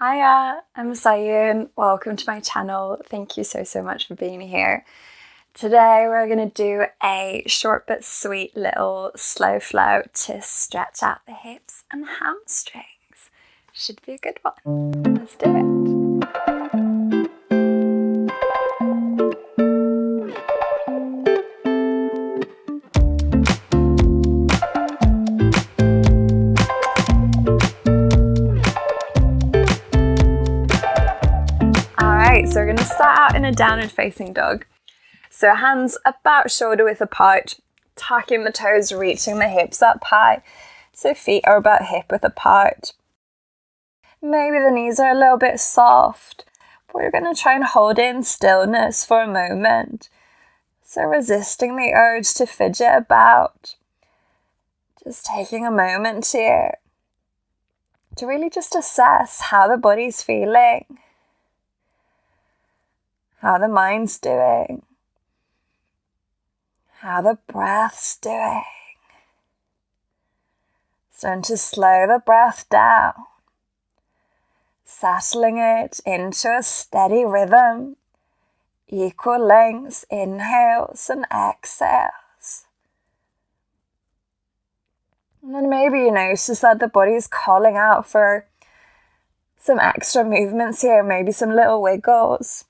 Hiya, I'm Sæunn. Welcome to my channel. Thank you so much for being here. Today we're going to do a short but sweet little slow flow to stretch out the hips and hamstrings. Should be a good one. Let's do it. So we're going to start out in a downward facing dog. So hands about shoulder width apart, tucking the toes, reaching the hips up high. So feet are about hip width apart. Maybe the knees are a little bit soft, but we're going to try and hold in stillness for a moment. So resisting the urge to fidget about. Just taking a moment here to really just assess how the body's feeling. How the mind's doing, how the breath's doing. Starting to slow the breath down, settling it into a steady rhythm, equal lengths, inhales and exhales. And then maybe you notice that the body's calling out for some extra movements here, maybe some little wiggles.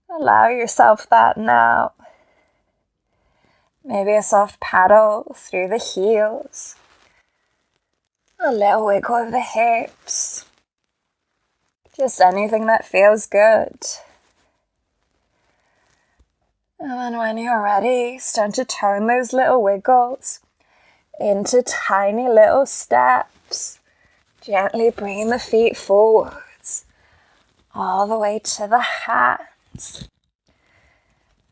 Allow yourself that now. Maybe a soft paddle through the heels. A little wiggle of the hips. Just anything that feels good. And then when you're ready, start to turn those little wiggles into tiny little steps. Gently bringing the feet forwards, all the way to the hands.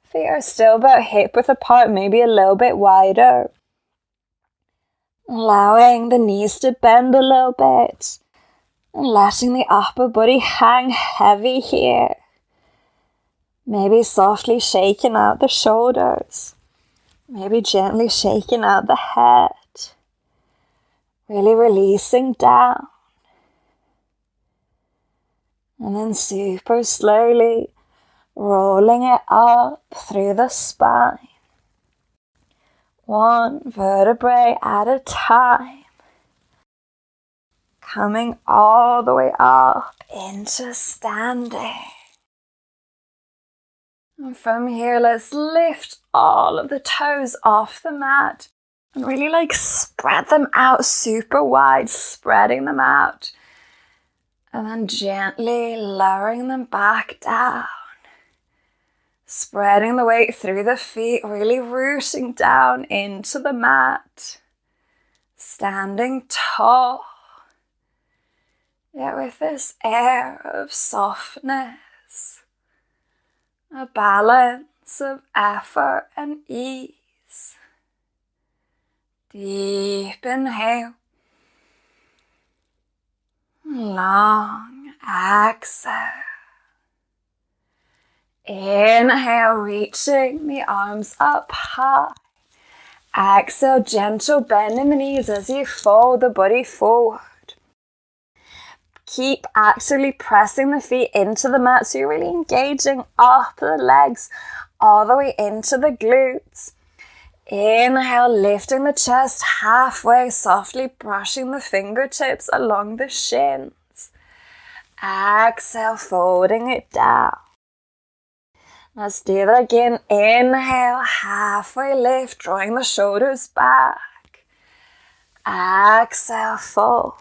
Feet are still about hip width apart, maybe a little bit wider. Allowing the knees to bend a little bit and letting the upper body hang heavy here. Maybe softly shaking out the shoulders. Maybe gently shaking out the head. Really releasing down. And then super slowly rolling it up through the spine. One vertebrae at a time. Coming all the way up into standing. And from here, let's lift all of the toes off the mat. And really spread them out super wide, spreading them out. And then gently lowering them back down. Spreading the weight through the feet, really rooting down into the mat. Standing tall. Yet with this air of softness. A balance of effort and ease. Deep inhale. Long exhale. Inhale, reaching the arms up high. Exhale, gentle bend in the knees as you fold the body forward. Keep actively pressing the feet into the mat so you're really engaging up the legs all the way into the glutes. Inhale, lifting the chest halfway, softly brushing the fingertips along the shins. Exhale, folding it down. Let's do that again. Inhale, halfway lift, drawing the shoulders back. Exhale, fold.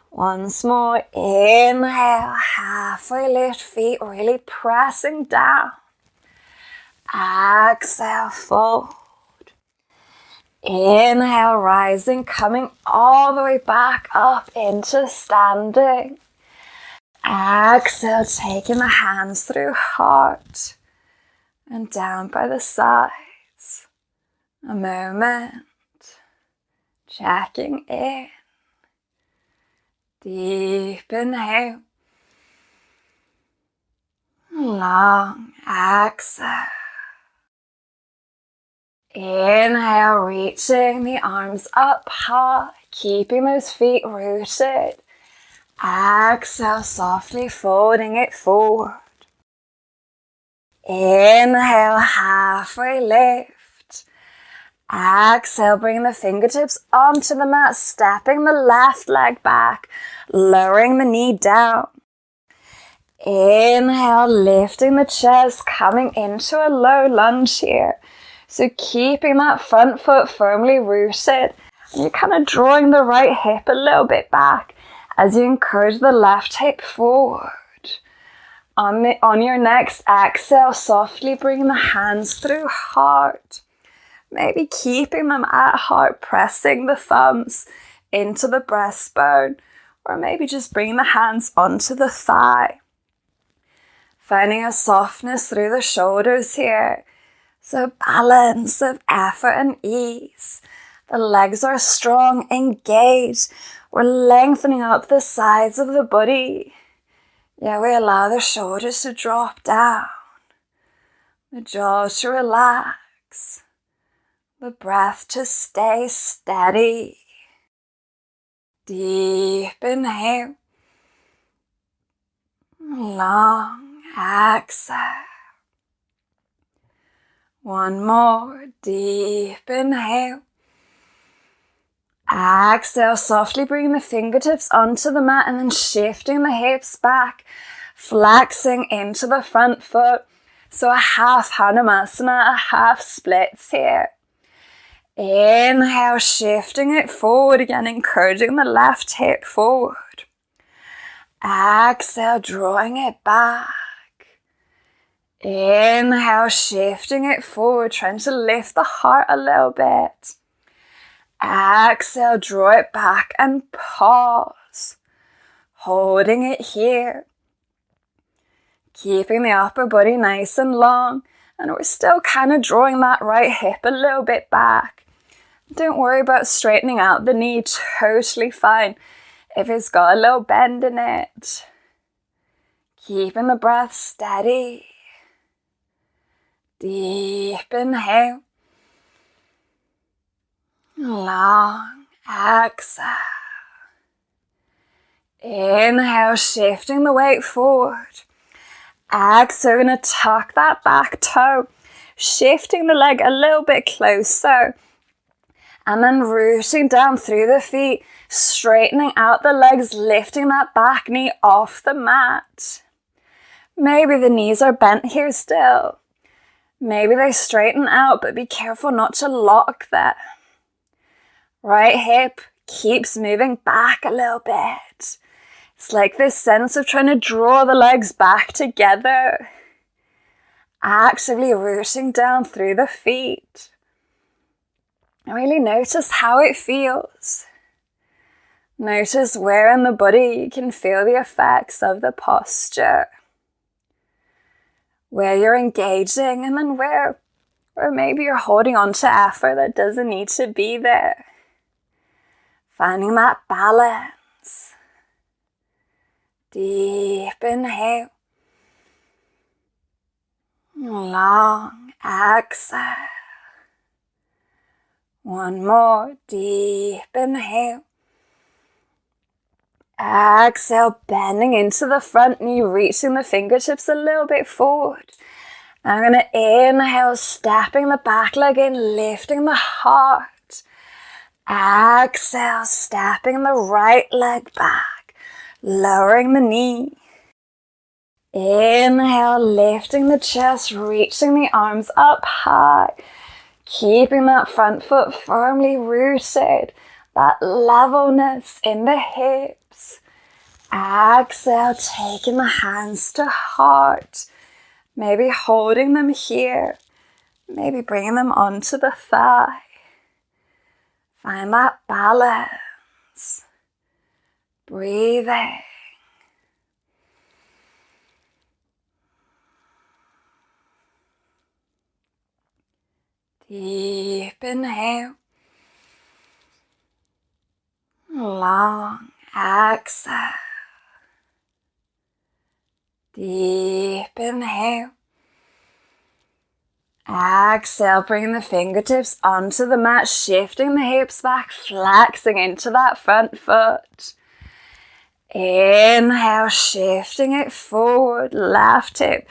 Once more, inhale, halfway lift, feet really pressing down. Exhale, fold. Inhale, rising, coming all the way back up into standing. Exhale, taking the hands through heart and down by the sides. A moment, checking in. Deep inhale. Long exhale. Inhale, reaching the arms up high, keeping those feet rooted. Exhale, softly folding it forward. Inhale, halfway lift. Exhale, bring the fingertips onto the mat, stepping the left leg back, lowering the knee down. Inhale, lifting the chest, coming into a low lunge here. So keeping that front foot firmly rooted, and you're kind of drawing the right hip a little bit back as you encourage the left hip forward. On your next exhale, softly bring the hands through heart. Maybe keeping them at heart, pressing the thumbs into the breastbone, or maybe just bringing the hands onto the thigh. Finding a softness through the shoulders here. So balance of effort and ease. The legs are strong, engaged. We're lengthening up the sides of the body. Yeah, we allow the shoulders to drop down. The jaw to relax. The breath to stay steady. Deep inhale. Long exhale. One more deep inhale. Exhale, softly bring the fingertips onto the mat and then shifting the hips back, flexing into the front foot. So a half Hanumasana, a half splits here. Inhale, shifting it forward again, encouraging the left hip forward. Exhale, drawing it back. Inhale, shifting it forward, trying to lift the heart a little bit. Exhale, draw it back and pause. Holding it here. Keeping the upper body nice and long. And we're still kind of drawing that right hip a little bit back. Don't worry about straightening out the knee, totally fine if it's got a little bend in it. Keeping the breath steady. Deep inhale. Long exhale. Inhale, shifting the weight forward. Exhale, we're going to tuck that back toe, shifting the leg a little bit closer. And then rooting down through the feet, straightening out the legs, lifting that back knee off the mat. Maybe the knees are bent here still. Maybe they straighten out, but be careful not to lock them. Right hip keeps moving back a little bit. It's like this sense of trying to draw the legs back together. Actively rooting down through the feet. And really notice how it feels. Notice where in the body you can feel the effects of the posture. Where you're engaging and then where maybe you're holding on to effort that doesn't need to be there. Finding that balance. Deep inhale. Long exhale. One more deep inhale. Exhale, bending into the front knee, reaching the fingertips a little bit forward. I'm going to inhale, stepping the back leg in, lifting the heart. Exhale, stepping the right leg back, lowering the knee. Inhale, lifting the chest, reaching the arms up high, keeping that front foot firmly rooted, that levelness in the hips. Exhale, taking the hands to heart, maybe holding them here, maybe bringing them onto the thigh. Find that balance. Breathing. Deep inhale. Long exhale. Deep inhale. Exhale, bring the fingertips onto the mat, shifting the hips back, flexing into that front foot. Inhale, shifting it forward, left hip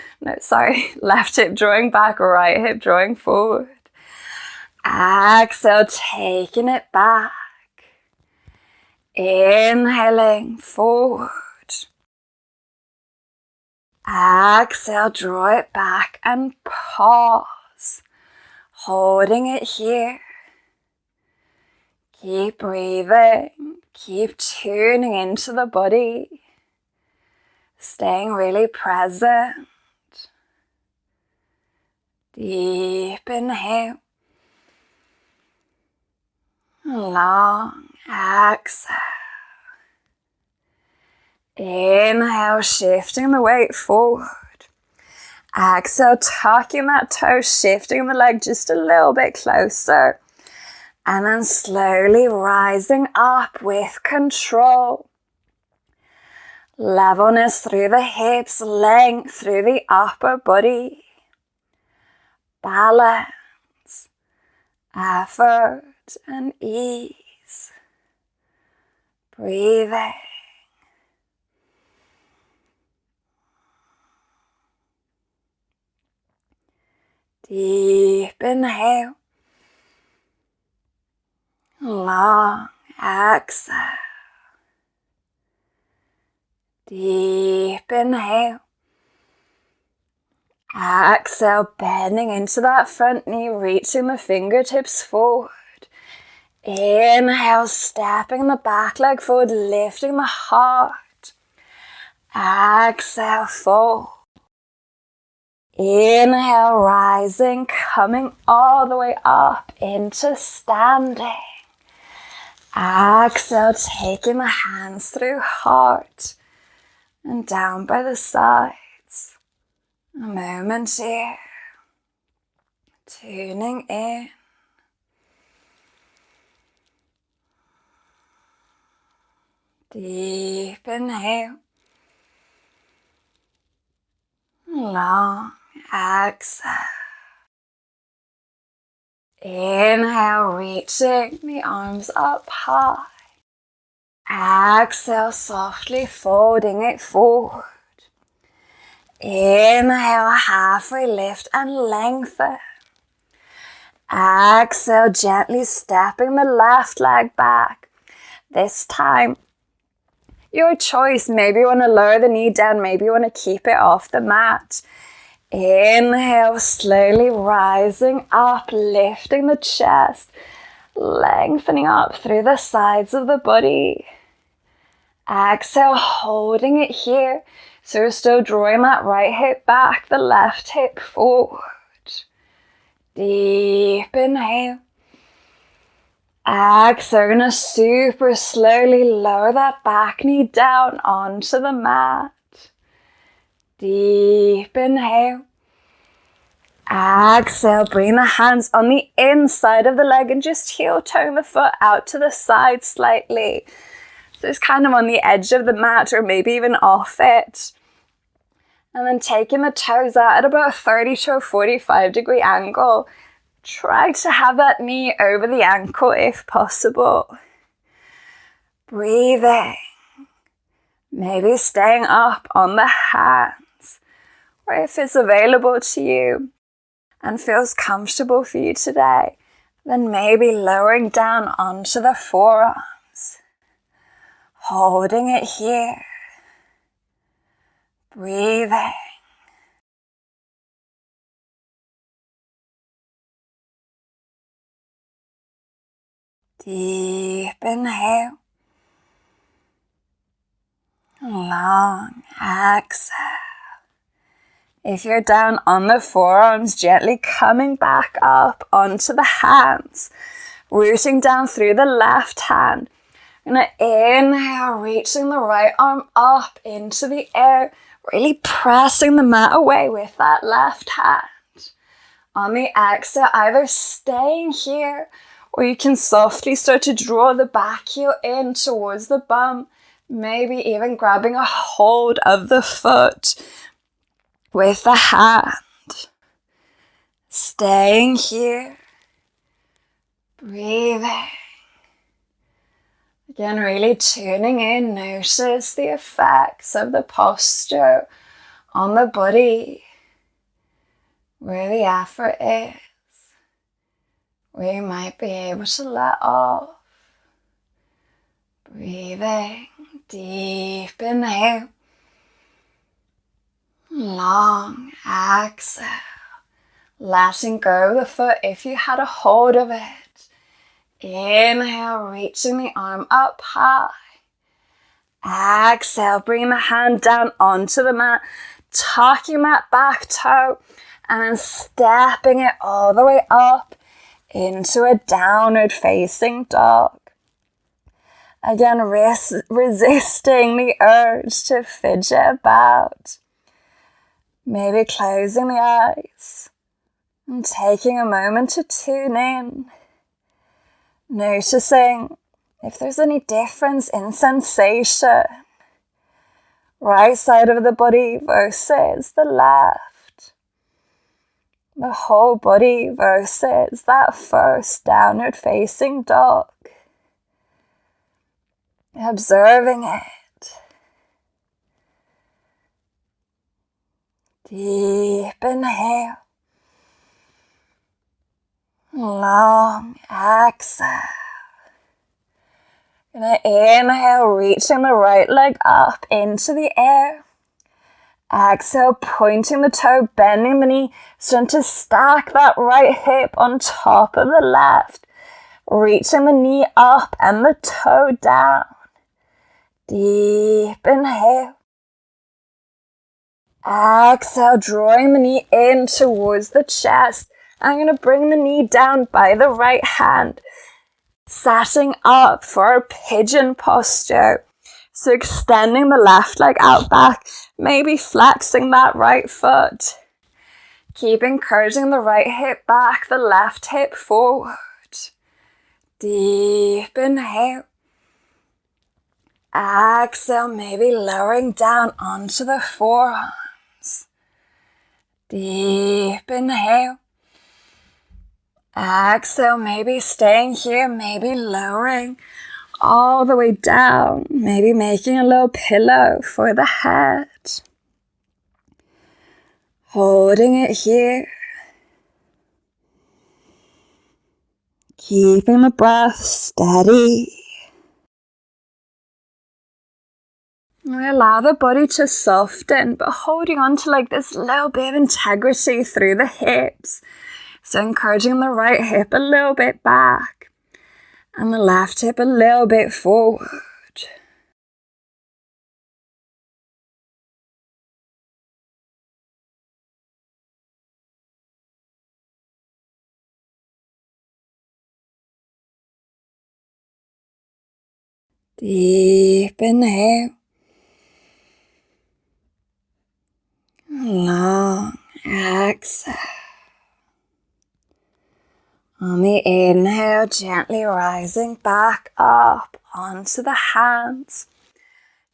drawing back, right hip drawing forward. Exhale, taking it back. Inhaling forward. Exhale, draw it back and pause. Holding it here. Keep breathing. Keep tuning into the body. Staying really present. Deep inhale. Long exhale. Inhale, shifting the weight forward. Exhale, tucking that toe, shifting the leg just a little bit closer. And then slowly rising up with control. Levelness through the hips, length through the upper body. Balance, effort, and ease. Breathing. Deep inhale. Long exhale. Deep inhale. Exhale, bending into that front knee, reaching the fingertips forward. Inhale, stepping the back leg forward, lifting the heart. Exhale, fold. Inhale, rising, coming all the way up into standing. Exhale, taking the hands through heart and down by the sides. A moment here. Tuning in. Deep inhale. Long exhale. Inhale, reaching the arms up high. Exhale, softly folding it forward. Inhale, halfway lift and lengthen. Exhale, gently stepping the left leg back. This time, your choice. Maybe you want to lower the knee down, maybe you want to keep it off the mat. Inhale, slowly rising up, lifting the chest, lengthening up through the sides of the body. Exhale, holding it here. So you're still drawing that right hip back, the left hip forward. Deep inhale. Exhale, you're gonna super slowly lower that back knee down onto the mat. Deep inhale. Exhale, bring the hands on the inside of the leg and just heel toe the foot out to the side slightly. So it's kind of on the edge of the mat or maybe even off it. And then taking the toes out at about a 30 to a 45 degree angle. Try to have that knee over the ankle if possible. Breathing. Maybe staying up on the hands. Or if it's available to you and feels comfortable for you today, then maybe lowering down onto the forearms. Holding it here. Breathing. Deep inhale. Long exhale. If you're down on the forearms, gently coming back up onto the hands. Rooting down through the left hand. You're going to inhale, reaching the right arm up into the air. Really pressing the mat away with that left hand. On the exhale, either staying here or you can softly start to draw the back heel in towards the bum. Maybe even grabbing a hold of the foot with the hand. Staying here. Breathing. Again, really tuning in, notice the effects of the posture on the body, where the effort is, where you might be able to let off. Breathing, deep inhale, long exhale, letting go of the foot if you had a hold of it. Inhale, reaching the arm up high. Exhale, bring the hand down onto the mat, tucking that back toe, and then stepping it all the way up into a downward facing dog. Again, resisting the urge to fidget about. Maybe closing the eyes and taking a moment to tune in. Noticing if there's any difference in sensation. Right side of the body versus the left. The whole body versus that first downward facing dog. Observing it. Deep inhale. Long exhale. Gonna inhale, reaching the right leg up into the air. Exhale, pointing the toe, bending the knee, starting to stack that right hip on top of the left. Reaching the knee up and the toe down. Deep inhale. Exhale, drawing the knee in towards the chest. I'm going to bring the knee down by the right hand, setting up for a pigeon posture. So extending the left leg out back, maybe flexing that right foot. Keep encouraging the right hip back, the left hip forward. Deep inhale. Exhale, maybe lowering down onto the forearms. Deep inhale. Exhale, maybe staying here, maybe lowering all the way down, maybe making a little pillow for the head. Holding it here. Keeping the breath steady. We allow the body to soften, but holding on to like this little bit of integrity through the hips. So encouraging the right hip a little bit back and the left hip a little bit forward. Deep inhale. Long exhale. On the inhale, gently rising back up onto the hands,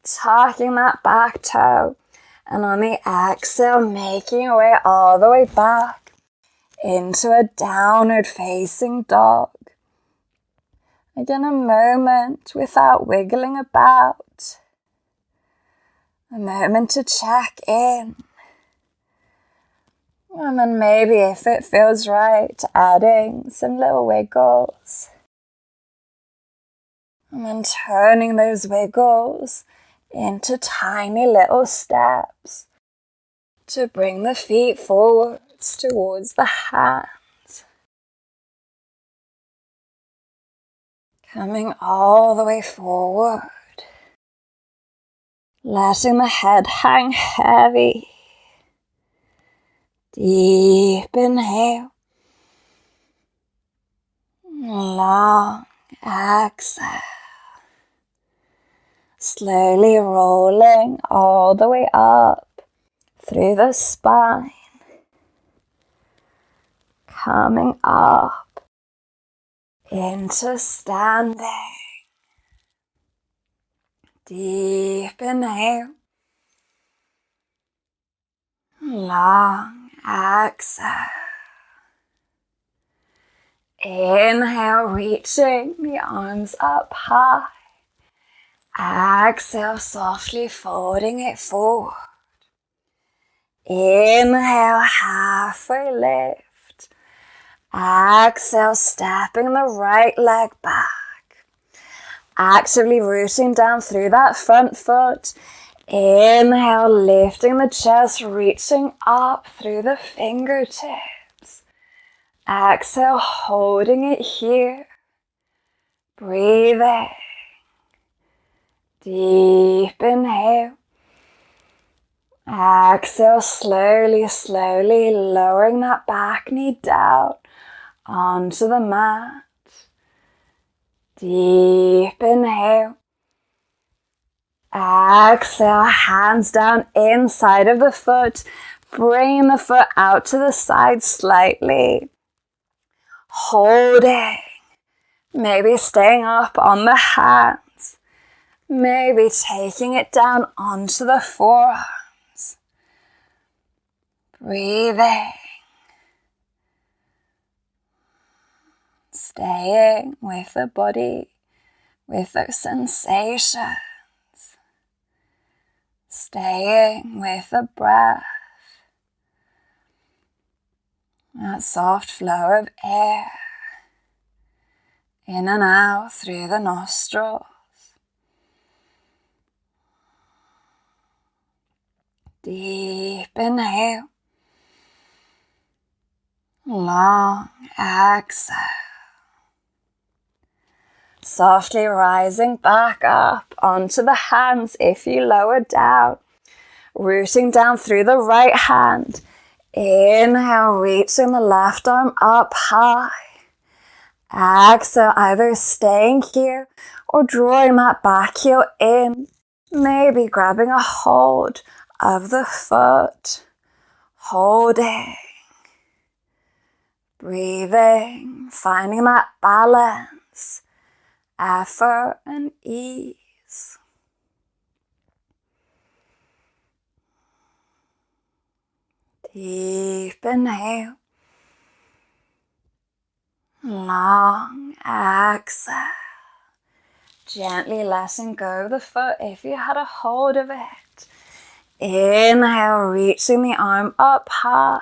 tucking that back toe, and on the exhale, making your way all the way back into a downward facing dog. Again, a moment without wiggling about, a moment to check in. And then maybe if it feels right, adding some little wiggles. And then turning those wiggles into tiny little steps to bring the feet forwards towards the hands. Coming all the way forward. Letting the head hang heavy. Deep inhale. Long exhale. Slowly rolling all the way up through the spine. Coming up into standing. Deep inhale. Long exhale. Inhale, reaching the arms up high. Exhale, softly folding it forward. Inhale, halfway lift. Exhale, stepping the right leg back. Actively rooting down through that front foot. Inhale, lifting the chest, reaching up through the fingertips. Exhale, holding it here. Breathing. Deep inhale. Exhale, slowly, slowly lowering that back knee down onto the mat. Deep inhale. Exhale, hands down inside of the foot. Bring the foot out to the side slightly. Holding. Maybe staying up on the hands. Maybe taking it down onto the forearms. Breathing. Staying with the body, with those sensations. Staying with the breath. That soft flow of air in and out through the nostrils. Deep inhale. Long exhale. Softly rising back up onto the hands if you lower down. Rooting down through the right hand. Inhale, reaching the left arm up high. Exhale, either staying here or drawing that back heel in. Maybe grabbing a hold of the foot. Holding. Breathing, finding that balance. Effort and ease. Deep inhale. Long exhale. Gently letting go of the foot if you had a hold of it. Inhale, reaching the arm up high.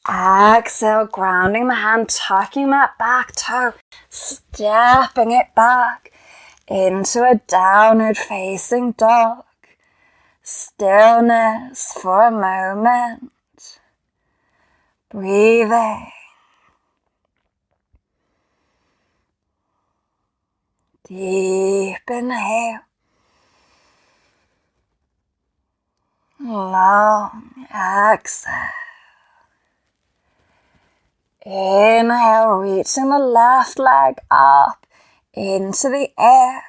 Exhale, grounding the hand, tucking that back toe, stepping it back into a downward facing dog. Stillness for a moment. Breathing. Deep inhale. Long exhale. Inhale, reaching the left leg up into the air.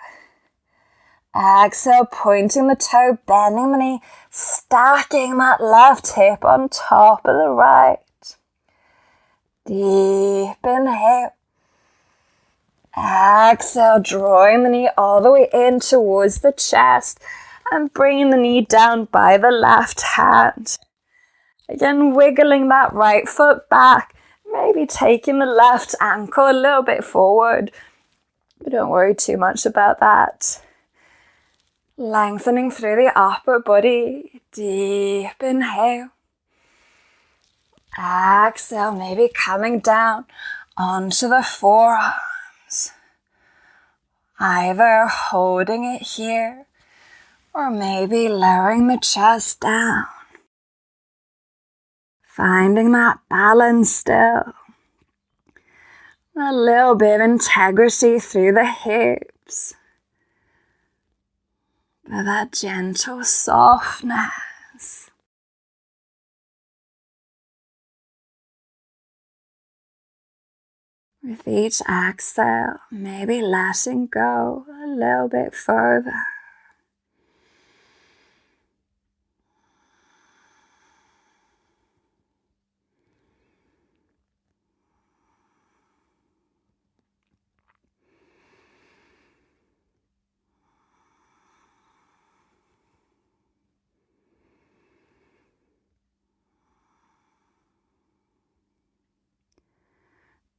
Exhale, pointing the toe, bending the knee, stacking that left hip on top of the right. Deep inhale. Exhale, drawing the knee all the way in towards the chest and bringing the knee down by the left hand. Again, wiggling that right foot back, maybe taking the left ankle a little bit forward, but don't worry too much about that. Lengthening through the upper body, deep inhale. Exhale, maybe coming down onto the forearms. Either holding it here or maybe lowering the chest down. Finding that balance still. A little bit of integrity through the hips. But that gentle softness. With each exhale, maybe letting go a little bit further.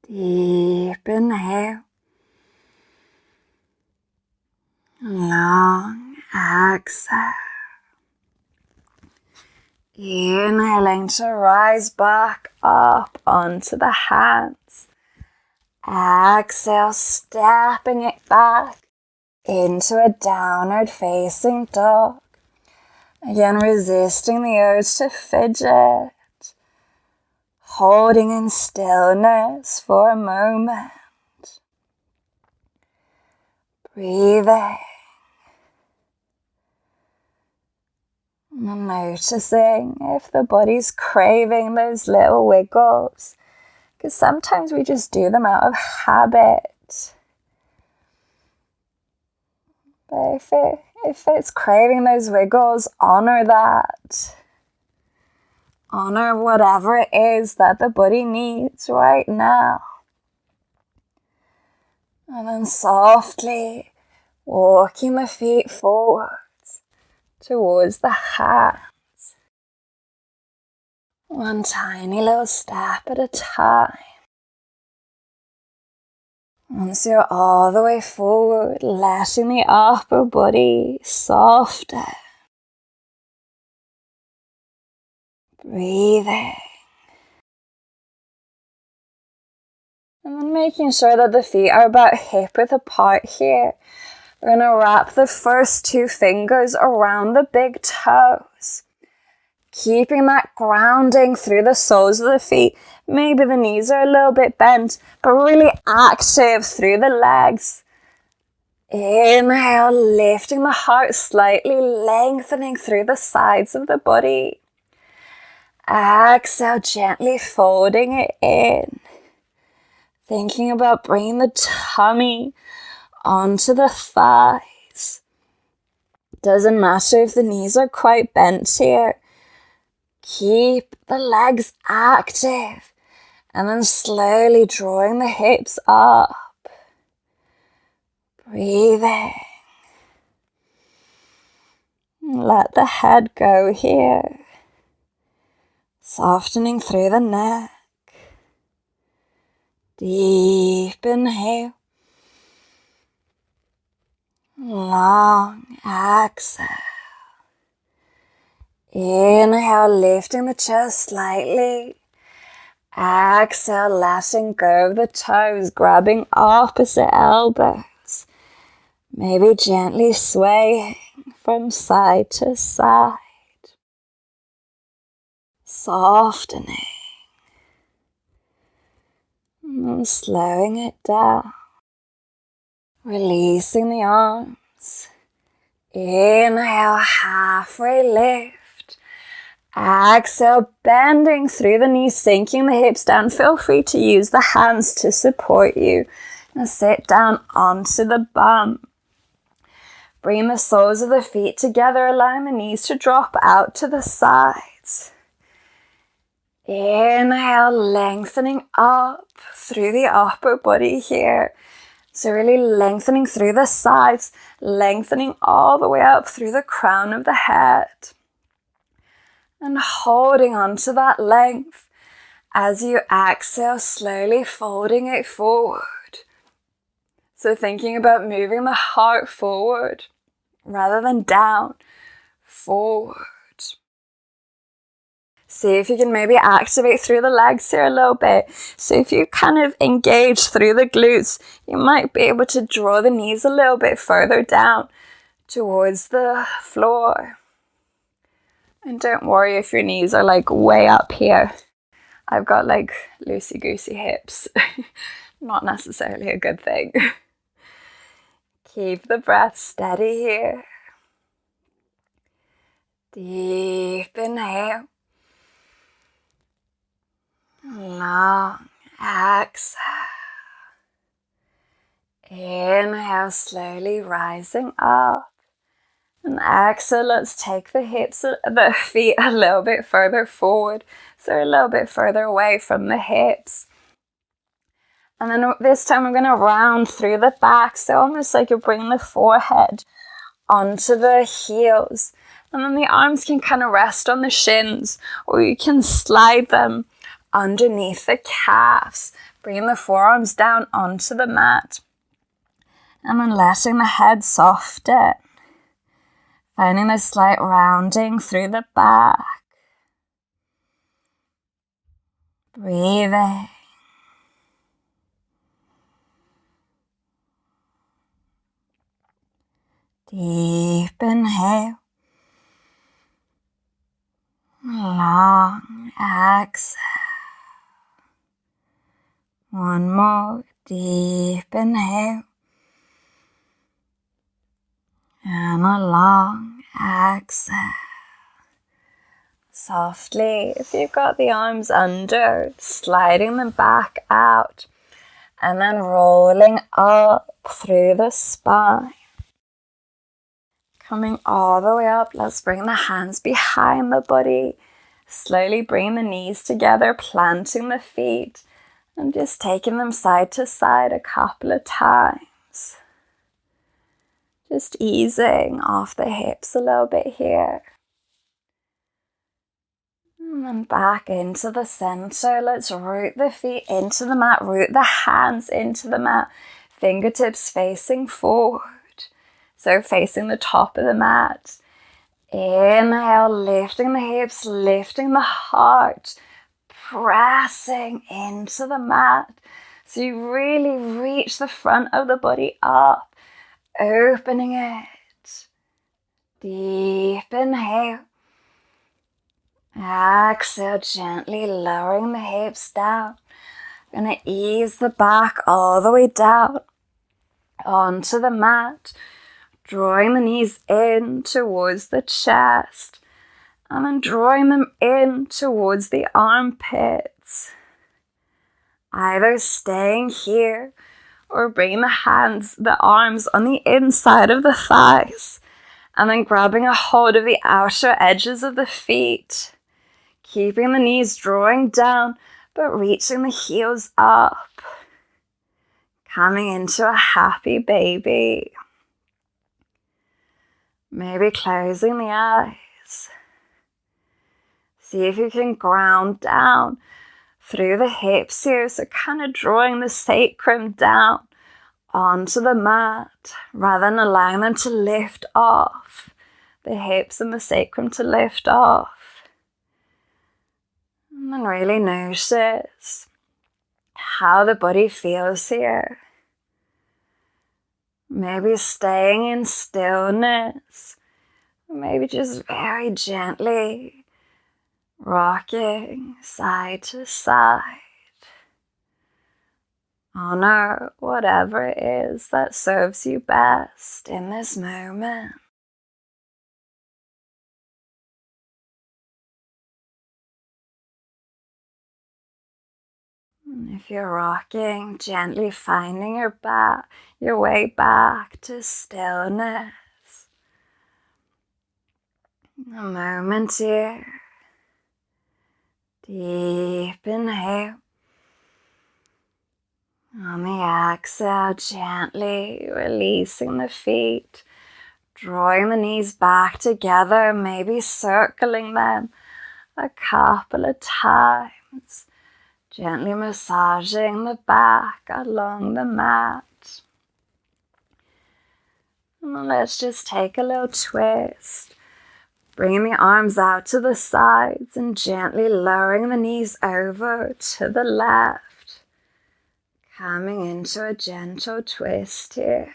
Deep inhale. Long exhale. Inhaling to rise back up onto the hands. Exhale, stepping it back into a downward facing dog. Again, resisting the urge to fidget. Holding in stillness for a moment. Breathing. And noticing if the body's craving those little wiggles. Because sometimes we just do them out of habit. But if it's craving those wiggles, honor that. Honor whatever it is that the body needs right now. And then softly walking the feet forwards towards the hands. One tiny little step at a time. Once you're all the way forward, letting the upper body soften. Breathing. And then making sure that the feet are about hip width apart here. We're going to wrap the first 2 fingers around the big toes. Keeping that grounding through the soles of the feet. Maybe the knees are a little bit bent, but really active through the legs. Inhale, lifting the heart slightly, lengthening through the sides of the body. Exhale, gently folding it in. Thinking about bringing the tummy onto the thighs. Doesn't matter if the knees are quite bent here. Keep the legs active. And then slowly drawing the hips up. Breathing. Let the head go here. Softening through the neck. Deep inhale. Long exhale. Inhale, lifting the chest slightly. Exhale, letting go of the toes, grabbing opposite elbows. Maybe gently swaying from side to side. Softening. And slowing it down. Releasing the arms. Inhale, halfway lift. Exhale, bending through the knees, sinking the hips down. Feel free to use the hands to support you. Now sit down onto the bum. Bring the soles of the feet together, allowing the knees to drop out to the sides. Inhale, lengthening up through the upper body here. So really lengthening through the sides, lengthening all the way up through the crown of the head. And holding on to that length as you exhale, slowly folding it forward. So thinking about moving the heart forward rather than down, forward. See if you can maybe activate through the legs here a little bit. So if you kind of engage through the glutes, you might be able to draw the knees a little bit further down towards the floor. And don't worry if your knees are like way up here. I've got like loosey-goosey hips. Not necessarily a good thing. Keep the breath steady here. Deep inhale. Long exhale. Inhale, slowly rising up. And exhale, let's take the feet a little bit further forward. So a little bit further away from the hips. And then this time we're going to round through the back. So almost like you're bringing the forehead onto the heels. And then the arms can kind of rest on the shins. Or you can slide them underneath the calves. Bringing the forearms down onto the mat. And then letting the head soften. Finding a slight rounding through the back. Breathing. Deep inhale. Long exhale. One more deep inhale. And a long exhale. Softly, if you've got the arms under, sliding them back out. And then rolling up through the spine. Coming all the way up, let's bring the hands behind the body. Slowly bring the knees together, planting the feet. And just taking them side to side a couple of times. Just easing off the hips a little bit here. And then back into the center. Let's root the feet into the mat. Root the hands into the mat. Fingertips facing forward. So facing the top of the mat. Inhale, lifting the hips, lifting the heart. Pressing into the mat. So you really reach the front of the body up. Opening it. Deep inhale. Exhale, gently lowering the hips down. Gonna ease the back all the way down onto the mat. Drawing the knees in towards the chest. And then drawing them in towards the armpits. Either staying here or bringing the arms on the inside of the thighs. And then grabbing a hold of the outer edges of the feet. Keeping the knees drawing down, but reaching the heels up. Coming into a happy baby. Maybe closing the eyes. See if you can ground down through the hips here. So kind of drawing the sacrum down onto the mat rather than allowing them to lift off. The hips and the sacrum to lift off. And then really notice how the body feels here. Maybe staying in stillness. Maybe just very gently rocking side to side. Honor whatever it is that serves you best in this moment. And if you're rocking, gently finding your way back to stillness. A moment here. Deep inhale. On the exhale, gently releasing the feet. Drawing the knees back together, maybe circling them a couple of times. Gently massaging the back along the mat. And let's just take a little twist. Bringing the arms out to the sides and gently lowering the knees over to the left. Coming into a gentle twist here.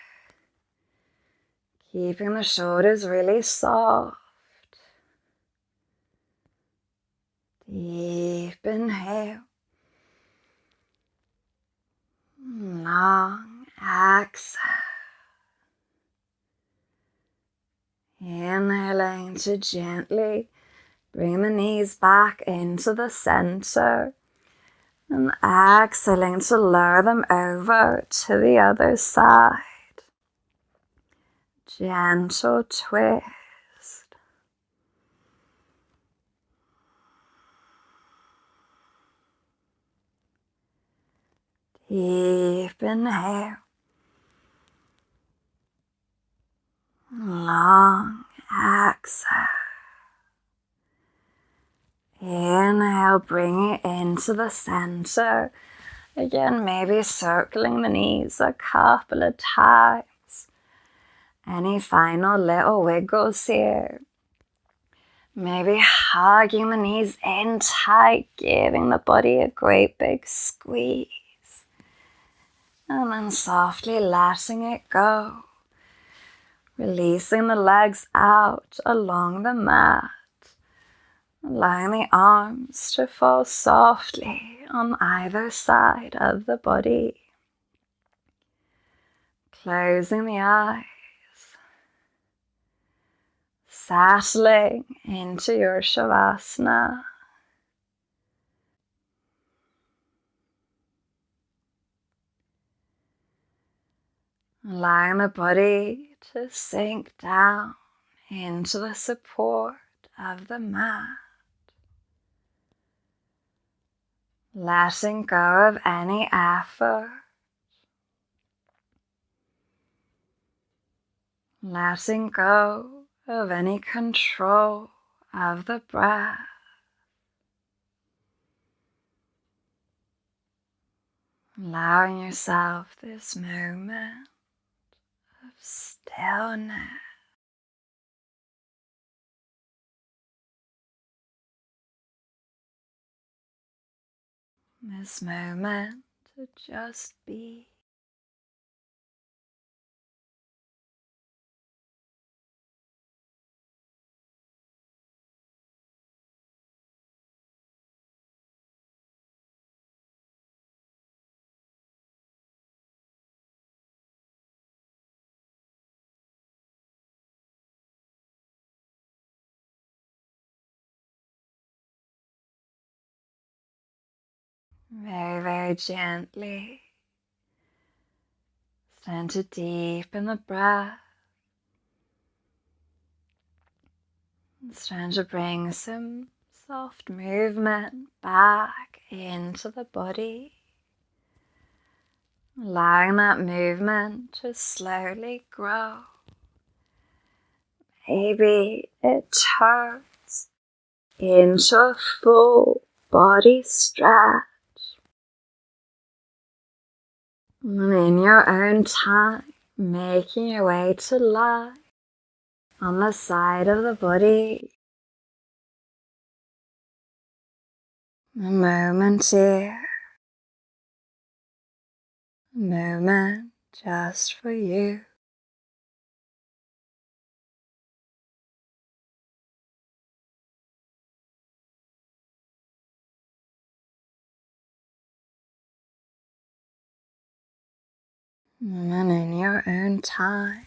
Keeping the shoulders really soft. Deep inhale. Long exhale. Inhaling to gently bring the knees back into the center. And exhaling to lower them over to the other side. Gentle twist. Deep inhale. Long exhale. Inhale, bring it into the center. Again, maybe circling the knees a couple of times. Any final little wiggles here? Maybe hugging the knees in tight, giving the body a great big squeeze. And then softly letting it go. Releasing the legs out along the mat. Allowing the arms to fall softly on either side of the body. Closing the eyes. Settling into your Shavasana. Allowing the body to sink down into the support of the mat. Letting go of any effort. Letting go of any control of the breath. Allowing yourself this moment of stillness. This moment to just be. Very, very gently. Start to deepen the breath. Start to bring some soft movement back into the body. Allowing that movement to slowly grow. Maybe it turns into a full body stretch. And in your own time, making your way to lie on the side of the body. A moment here. A moment just for you. And then in your own time,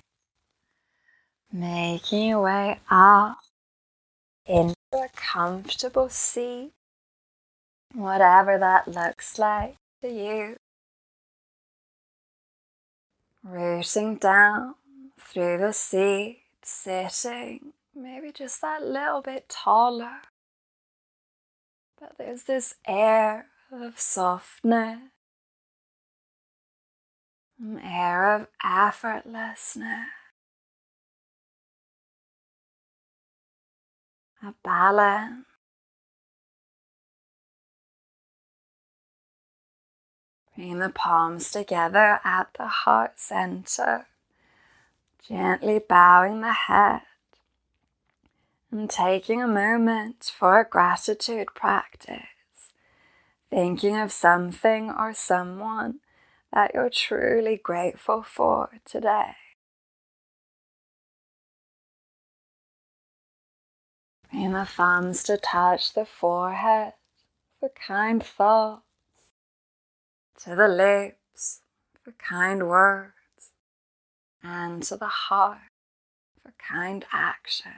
making your way up into a comfortable seat, whatever that looks like for you. Rooting down through the seat, sitting maybe just that little bit taller. But there's this air of softness, an air of effortlessness, a balance. Bring the palms together at the heart center, gently bowing the head and taking a moment for a gratitude practice, thinking of something or someone that you're truly grateful for today. Bring the thumbs to touch the forehead for kind thoughts, to the lips for kind words, and to the heart for kind action.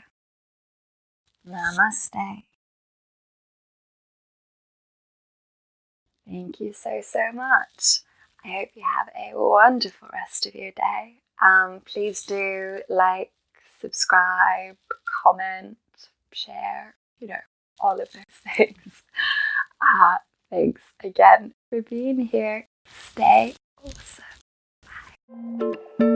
Namaste. Thank you so much. I hope you have a wonderful rest of your day. Please do like, subscribe, comment, share, all of those things. Thanks again for being here. Stay awesome. Bye.